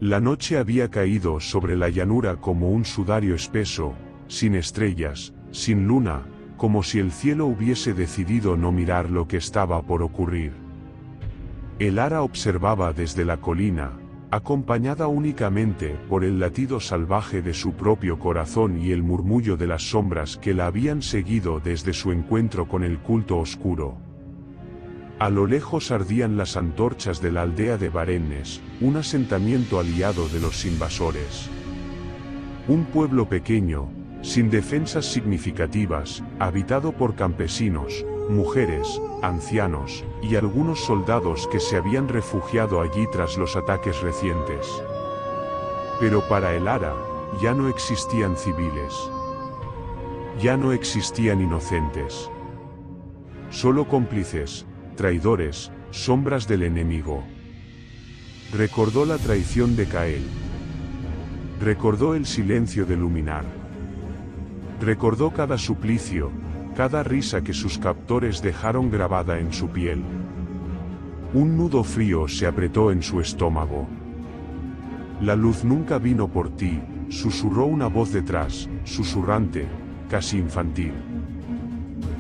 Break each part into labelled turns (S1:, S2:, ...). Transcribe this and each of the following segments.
S1: La noche había caído sobre la llanura como un sudario espeso, sin estrellas, sin luna, como si el cielo hubiese decidido no mirar lo que estaba por ocurrir. El ara observaba desde la colina, acompañada únicamente por el latido salvaje de su propio corazón y el murmullo de las sombras que la habían seguido desde su encuentro con el culto oscuro. A lo lejos ardían las antorchas de la aldea de Varennes, un asentamiento aliado de los invasores. Un pueblo pequeño, sin defensas significativas, habitado por campesinos, mujeres, ancianos, y algunos soldados que se habían refugiado allí tras los ataques recientes. Pero para el ara, ya no existían civiles. Ya no existían inocentes. Solo cómplices, traidores, sombras del enemigo. Recordó la traición de Cael. Recordó el silencio de Luminar. Recordó cada suplicio, cada risa que sus captores dejaron grabada en su piel. Un nudo frío se apretó en su estómago. La luz nunca vino por ti, susurró una voz detrás, susurrante, casi infantil.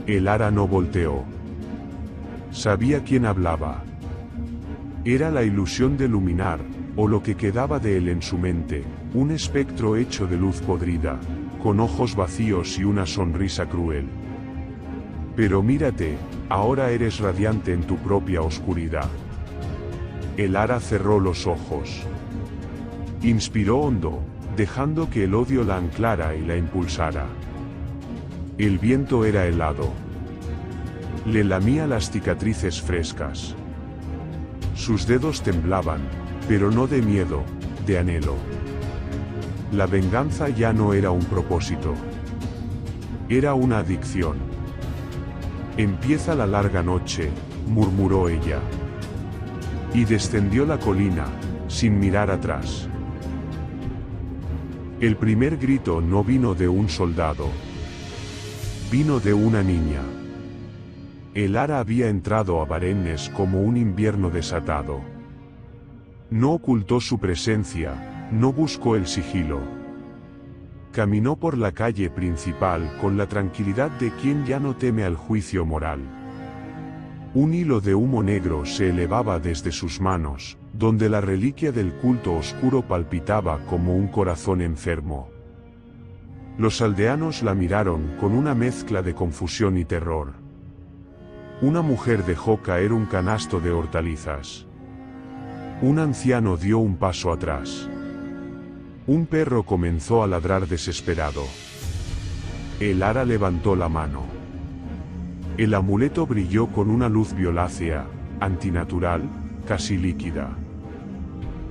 S1: El ara no volteó. Sabía quién hablaba. Era la ilusión de Luminar, o lo que quedaba de él en su mente, un espectro hecho de luz podrida, con ojos vacíos y una sonrisa cruel. Pero mírate, ahora eres radiante en tu propia oscuridad. El ara cerró los ojos. Inspiró hondo, dejando que el odio la anclara y la impulsara. El viento era helado. Le lamía las cicatrices frescas. Sus dedos temblaban, pero no de miedo, de anhelo. La venganza ya no era un propósito. Era una adicción. Empieza la larga noche, murmuró ella. Y descendió la colina, sin mirar atrás. El primer grito no vino de un soldado. Vino de una niña. El ara había entrado a Varennes como un invierno desatado. No ocultó su presencia, no buscó el sigilo. Caminó por la calle principal con la tranquilidad de quien ya no teme al juicio moral. Un hilo de humo negro se elevaba desde sus manos, donde la reliquia del culto oscuro palpitaba como un corazón enfermo. Los aldeanos la miraron con una mezcla de confusión y terror. Una mujer dejó caer un canasto de hortalizas. Un anciano dio un paso atrás. Un perro comenzó a ladrar desesperado. El ara levantó la mano. El amuleto brilló con una luz violácea, antinatural, casi líquida.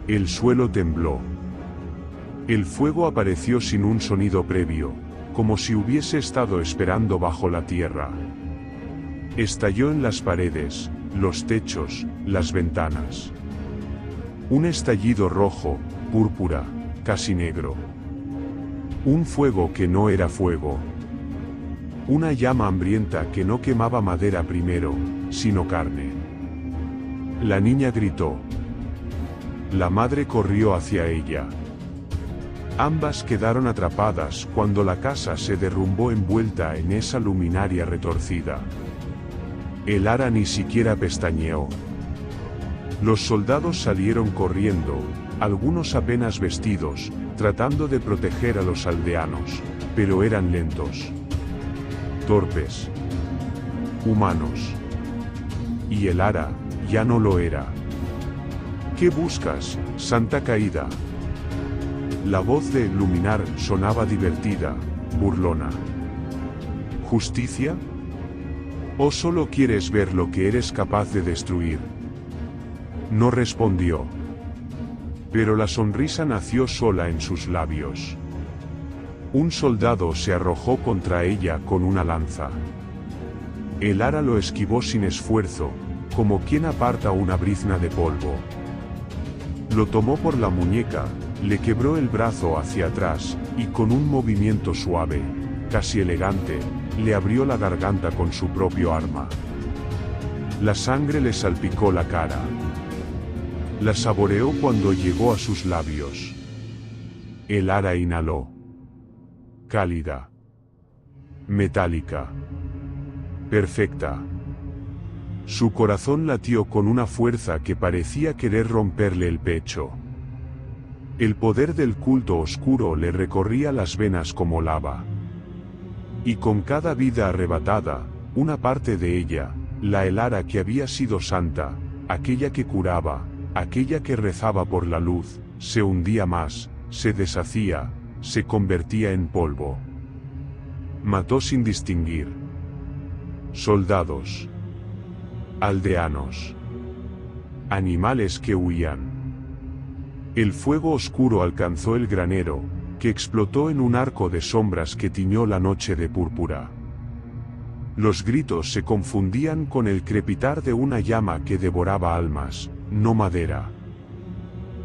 S1: El suelo tembló. El fuego apareció sin un sonido previo, como si hubiese estado esperando bajo la tierra. Estalló en las paredes, los techos, las ventanas. Un estallido rojo, púrpura, casi negro. Un fuego que no era fuego. Una llama hambrienta que no quemaba madera primero, sino carne. La niña gritó. La madre corrió hacia ella. Ambas quedaron atrapadas cuando la casa se derrumbó envuelta en esa luminaria retorcida. El ara ni siquiera pestañeó. Los soldados salieron corriendo, algunos apenas vestidos, tratando de proteger a los aldeanos, pero eran lentos. Torpes. Humanos. Y el ara, ya no lo era. ¿Qué buscas, santa caída? La voz de Luminar sonaba divertida, burlona. ¿Justicia? ¿O solo quieres ver lo que eres capaz de destruir? No respondió. Pero la sonrisa nació sola en sus labios. Un soldado se arrojó contra ella con una lanza. El ara lo esquivó sin esfuerzo, como quien aparta una brizna de polvo. Lo tomó por la muñeca, le quebró el brazo hacia atrás, y con un movimiento suave, casi elegante, le abrió la garganta con su propio arma. La sangre le salpicó la cara. La saboreó cuando llegó a sus labios. El ara inhaló. Cálida. Metálica. Perfecta. Su corazón latió con una fuerza que parecía querer romperle el pecho. El poder del culto oscuro le recorría las venas como lava. Y con cada vida arrebatada, una parte de ella, la Elara que había sido santa, aquella que curaba, aquella que rezaba por la luz, se hundía más, se deshacía, se convertía en polvo. Mató sin distinguir. Soldados. Aldeanos. Animales que huían. El fuego oscuro alcanzó el granero, que explotó en un arco de sombras que tiñó la noche de púrpura. Los gritos se confundían con el crepitar de una llama que devoraba almas, no madera.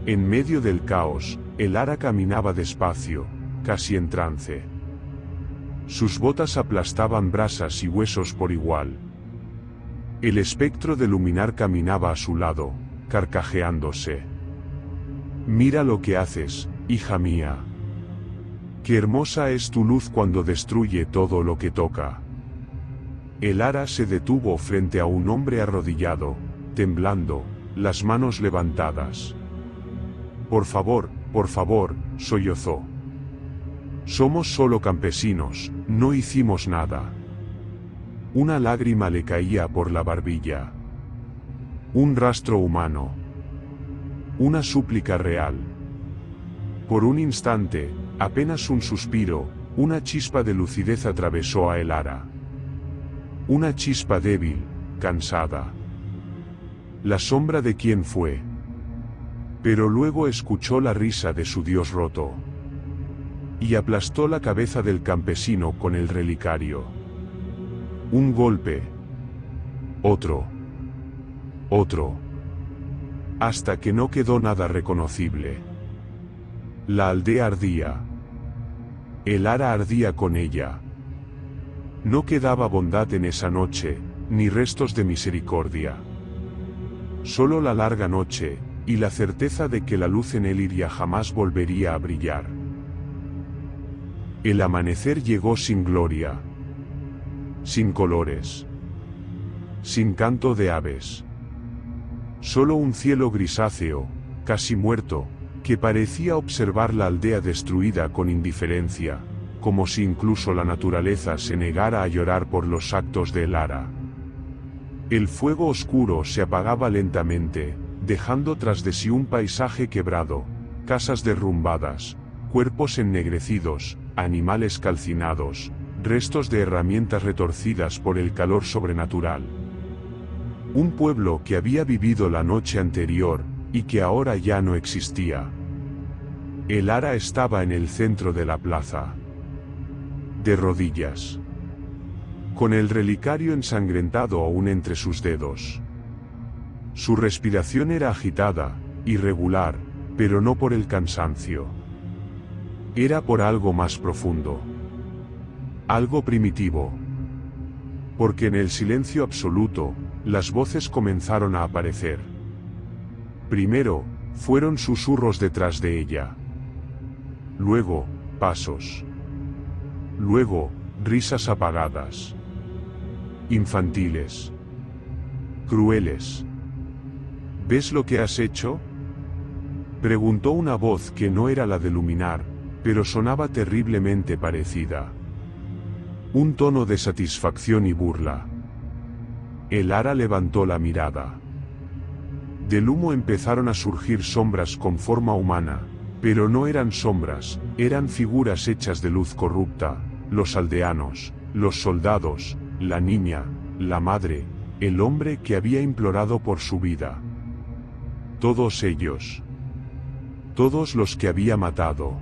S1: En medio del caos, el ara caminaba despacio, casi en trance. Sus botas aplastaban brasas y huesos por igual. El espectro de Luminar caminaba a su lado, carcajeándose. Mira lo que haces, hija mía. Qué hermosa es tu luz cuando destruye todo lo que toca. El ara se detuvo frente a un hombre arrodillado, temblando, las manos levantadas. Por favor, sollozó. Somos solo campesinos, no hicimos nada. Una lágrima le caía por la barbilla. Un rastro humano. Una súplica real. Por un instante, apenas un suspiro, una chispa de lucidez atravesó a Elara. Una chispa débil, cansada. La sombra de quién fue. Pero luego escuchó la risa de su dios roto. Y aplastó la cabeza del campesino con el relicario. Un golpe. Otro. Otro. Hasta que no quedó nada reconocible. La aldea ardía. El ara ardía con ella. No quedaba bondad en esa noche, ni restos de misericordia. Solo la larga noche, y la certeza de que la luz en Elyria jamás volvería a brillar. El amanecer llegó sin gloria. Sin colores. Sin canto de aves. Solo un cielo grisáceo, casi muerto, que parecía observar la aldea destruida con indiferencia, como si incluso la naturaleza se negara a llorar por los actos de Elara. El fuego oscuro se apagaba lentamente, dejando tras de sí un paisaje quebrado, casas derrumbadas, cuerpos ennegrecidos, animales calcinados, restos de herramientas retorcidas por el calor sobrenatural. Un pueblo que había vivido la noche anterior, y que ahora ya no existía. El ara estaba en el centro de la plaza. De rodillas. Con el relicario ensangrentado aún entre sus dedos. Su respiración era agitada, irregular, pero no por el cansancio. Era por algo más profundo. Algo primitivo. Porque en el silencio absoluto, las voces comenzaron a aparecer. Primero, fueron susurros detrás de ella. Luego, pasos. Luego, risas apagadas. Infantiles. Crueles. ¿Ves lo que has hecho? Preguntó una voz que no era la de Luminar, pero sonaba terriblemente parecida. Un tono de satisfacción y burla. El ara levantó la mirada. Del humo empezaron a surgir sombras con forma humana, pero no eran sombras, eran figuras hechas de luz corrupta, los aldeanos, los soldados, la niña, la madre, el hombre que había implorado por su vida. Todos ellos. Todos los que había matado.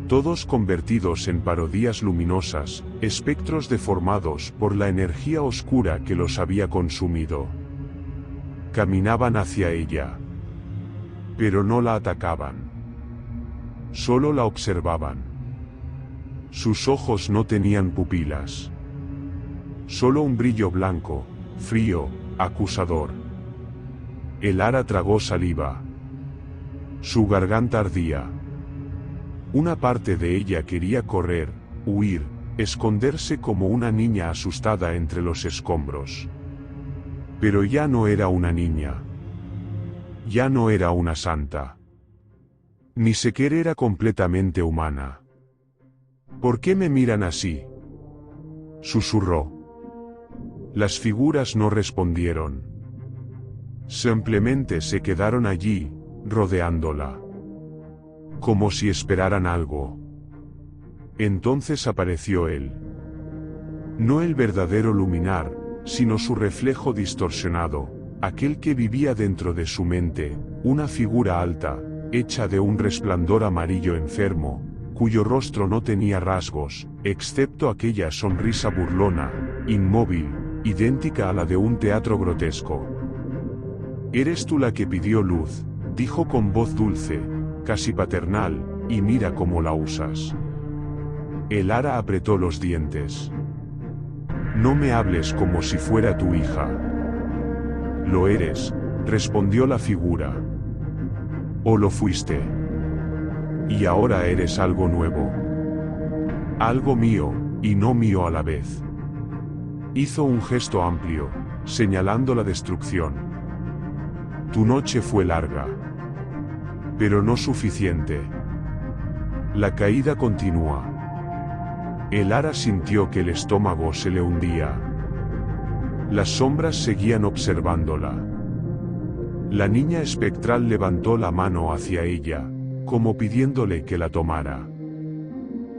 S1: Todos convertidos en parodías luminosas, espectros deformados por la energía oscura que los había consumido. Caminaban hacia ella. Pero no la atacaban. Solo la observaban. Sus ojos no tenían pupilas. Solo un brillo blanco, frío, acusador. El ara tragó saliva. Su garganta ardía. Una parte de ella quería correr, huir, esconderse como una niña asustada entre los escombros. Pero ya no era una niña. Ya no era una santa. Ni siquiera era completamente humana. ¿Por qué me miran así?, susurró. Las figuras no respondieron. Simplemente se quedaron allí, rodeándola. Como si esperaran algo. Entonces apareció él. No el verdadero luminar, sino su reflejo distorsionado, aquel que vivía dentro de su mente, una figura alta, hecha de un resplandor amarillo enfermo, cuyo rostro no tenía rasgos, excepto aquella sonrisa burlona, inmóvil, idéntica a la de un teatro grotesco. «Eres tú la que pidió luz», dijo con voz dulce, casi paternal, «y mira cómo la usas». El ara apretó los dientes. «No me hables como si fuera tu hija». «Lo eres», respondió la figura. «O lo fuiste. Y ahora eres algo nuevo. Algo mío, y no mío a la vez». Hizo un gesto amplio, señalando la destrucción. «Tu noche fue larga. Pero no suficiente. La caída continúa». El ara sintió que el estómago se le hundía. Las sombras seguían observándola. La niña espectral levantó la mano hacia ella, como pidiéndole que la tomara.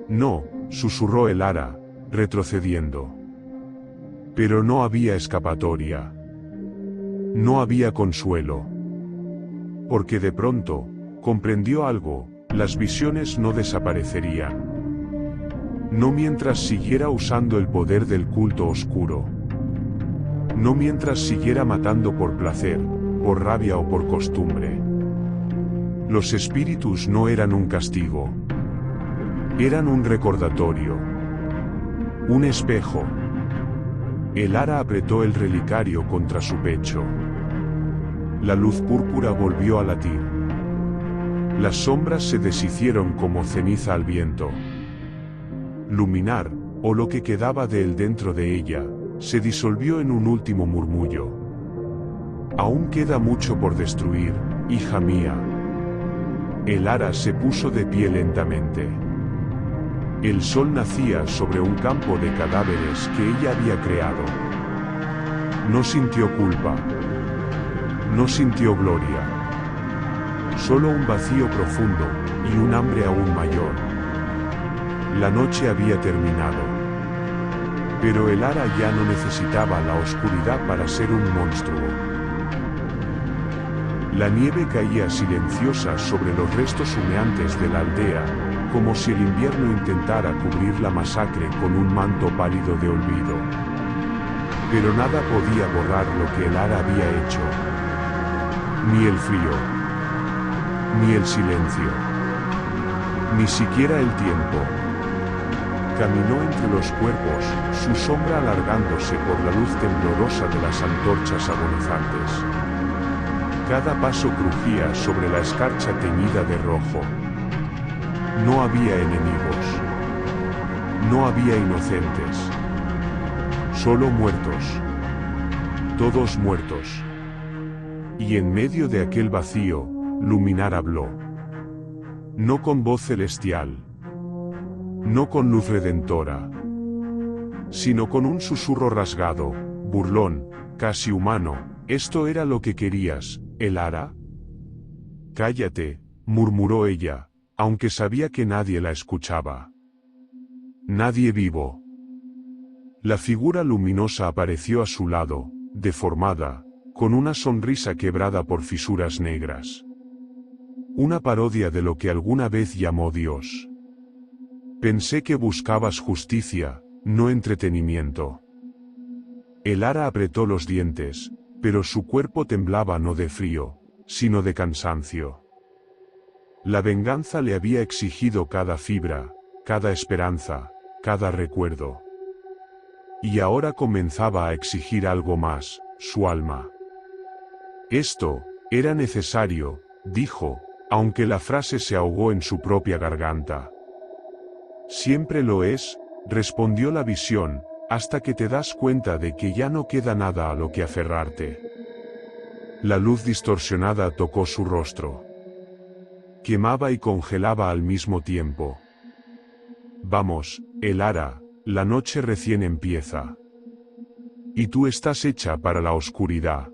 S1: «No», susurró el ara, retrocediendo. Pero no había escapatoria. No había consuelo. Porque de pronto, comprendió algo, las visiones no desaparecerían. No mientras siguiera usando el poder del culto oscuro. No mientras siguiera matando por placer, por rabia o por costumbre. Los espíritus no eran un castigo. Eran un recordatorio. Un espejo. El ara apretó el relicario contra su pecho. La luz púrpura volvió a latir. Las sombras se deshicieron como ceniza al viento. Luminar, o lo que quedaba de él dentro de ella, se disolvió en un último murmullo. «Aún queda mucho por destruir, hija mía». El ara se puso de pie lentamente. El sol nacía sobre un campo de cadáveres que ella había creado. No sintió culpa. No sintió gloria. Solo un vacío profundo, y un hambre aún mayor. La noche había terminado. Pero el ara ya no necesitaba la oscuridad para ser un monstruo. La nieve caía silenciosa sobre los restos humeantes de la aldea, como si el invierno intentara cubrir la masacre con un manto pálido de olvido. Pero nada podía borrar lo que el ara había hecho. Ni el frío. Ni el silencio. Ni siquiera el tiempo. Caminó entre los cuerpos, su sombra alargándose por la luz temblorosa de las antorchas agonizantes. Cada paso crujía sobre la escarcha teñida de rojo. No había enemigos. No había inocentes. Solo muertos. Todos muertos. Y en medio de aquel vacío, Luminar habló. No con voz celestial. No con luz redentora. Sino con un susurro rasgado, burlón, casi humano. ¿Esto era lo que querías, el ara? Cállate, murmuró ella, aunque sabía que nadie la escuchaba. Nadie vivo. La figura luminosa apareció a su lado, deformada, con una sonrisa quebrada por fisuras negras. Una parodia de lo que alguna vez llamó Dios. Pensé que buscabas justicia, no entretenimiento. El ara apretó los dientes, pero su cuerpo temblaba no de frío, sino de cansancio. La venganza le había exigido cada fibra, cada esperanza, cada recuerdo. Y ahora comenzaba a exigir algo más, su alma. Esto, Era necesario, dijo, aunque la frase se ahogó en su propia garganta. Siempre lo es, respondió la visión, hasta que te das cuenta de que ya no queda nada a lo que aferrarte. La luz distorsionada tocó su rostro. Quemaba y congelaba al mismo tiempo. Vamos, Elara, la noche recién empieza. Y tú estás hecha para la oscuridad.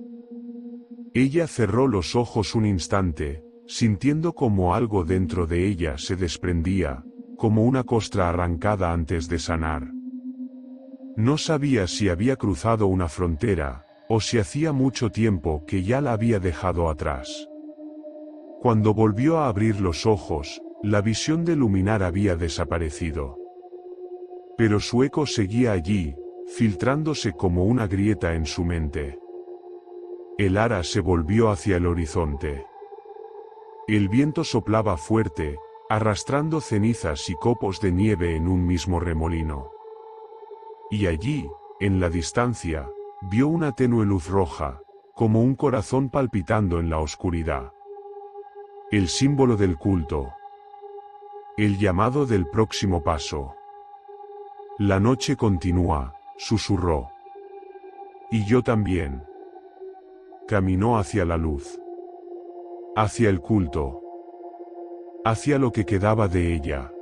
S1: Ella cerró los ojos un instante, sintiendo como algo dentro de ella se desprendía, como una costra arrancada antes de sanar. No sabía si había cruzado una frontera, o si hacía mucho tiempo que ya la había dejado atrás. Cuando volvió a abrir los ojos, la visión de Luminar había desaparecido. Pero su eco seguía allí, filtrándose como una grieta en su mente. Elara se volvió hacia el horizonte. El viento soplaba fuerte, arrastrando cenizas y copos de nieve en un mismo remolino. Y allí, en la distancia, vio una tenue luz roja, como un corazón palpitando en la oscuridad. El símbolo del culto. El llamado del próximo paso. La noche continúa, susurró. Y yo también. Caminó hacia la luz. Hacia el culto. Hacia lo que quedaba de ella.